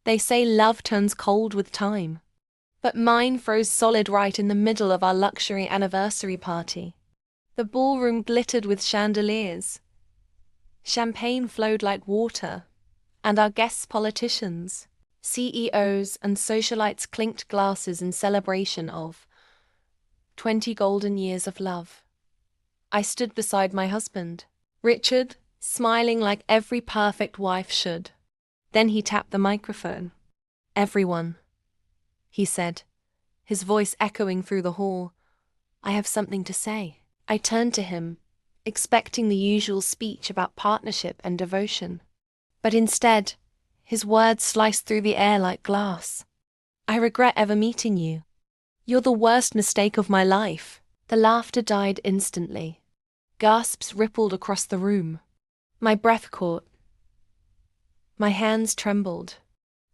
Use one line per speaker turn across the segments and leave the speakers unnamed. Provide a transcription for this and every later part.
They say love turns cold with time. But mine froze solid right in the middle of our luxury anniversary party. The ballroom glittered with chandeliers. Champagne flowed like water, and our guests politicians, CEOs, and socialites clinked glasses in celebration of 20 golden years of love. I stood beside my husband, Richard, smiling like every perfect wife should. Then he tapped the microphone. "Everyone," he said, his voice echoing through the hall. "I have something to say." I turned to him, expecting the usual speech about partnership and devotion. But instead, his words sliced through the air like glass. "I regret ever meeting you. You're the worst mistake of my life." The laughter died instantly. Gasps rippled across the room. My breath caught. My hands trembled.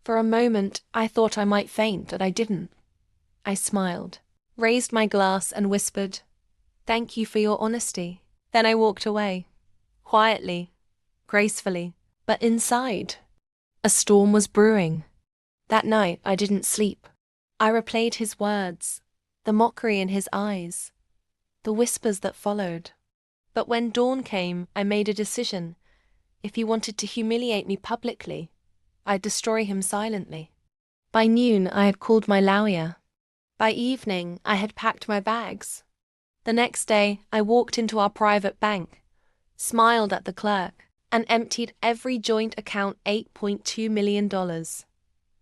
For a moment, I thought I might faint, but I didn't. I smiled, raised my glass, and whispered, "Thank you for your honesty." Then I walked away. Quietly, gracefully, but inside, a storm was brewing. That night, I didn't sleep. I replayed his words, the mockery in his eyes, the whispers that followed. But when dawn came, I made a decision. If he wanted to humiliate me publicly, I'd destroy him silently. By noon, I had called my lawyer. By evening, I had packed my bags. The next day, I walked into our private bank, smiled at the clerk, and emptied every joint account $8.2 million.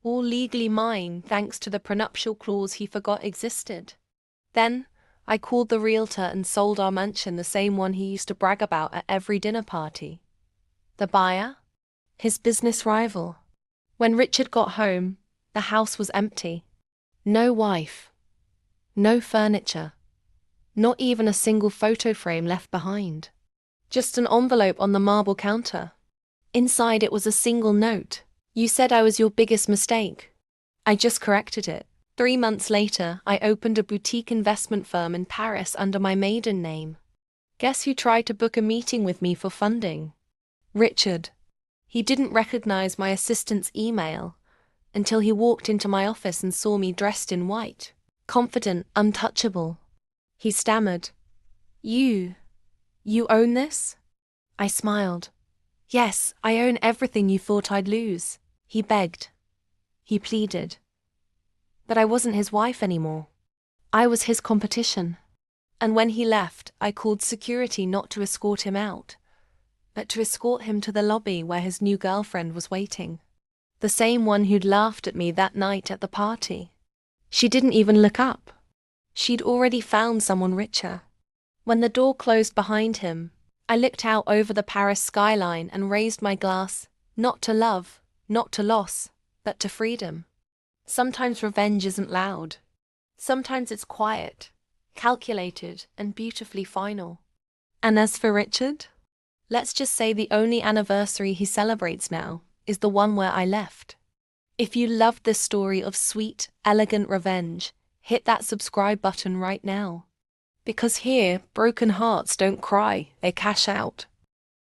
All legally mine thanks to the prenuptial clause he forgot existed. Then, I called the realtor and sold our mansion, the same one he used to brag about at every dinner party. The buyer? His business rival. When Richard got home, the house was empty. No wife. No furniture. Not even a single photo frame left behind. Just an envelope on the marble counter. Inside it was a single note. "You said I was your biggest mistake. I just corrected it." 3 months later, I opened a boutique investment firm in Paris under my maiden name. Guess who tried to book a meeting with me for funding? Richard. He didn't recognize my assistant's email until he walked into my office and saw me dressed in white, confident, untouchable. He stammered, You own this?" I smiled. "Yes, I own everything you thought I'd lose." He begged. He pleaded. But I wasn't his wife anymore. I was his competition. And when he left, I called security not to escort him out, but to escort him to the lobby where his new girlfriend was waiting. The same one who'd laughed at me that night at the party. She didn't even look up. She'd already found someone richer. When the door closed behind him, I looked out over the Paris skyline and raised my glass, not to love, not to loss, but to freedom. Sometimes revenge isn't loud. Sometimes it's quiet, calculated, and beautifully final. And as for Richard, let's just say the only anniversary he celebrates now is the one where I left. If you loved this story of sweet, elegant revenge, hit that subscribe button right now. Because here, broken hearts don't cry, they cash out.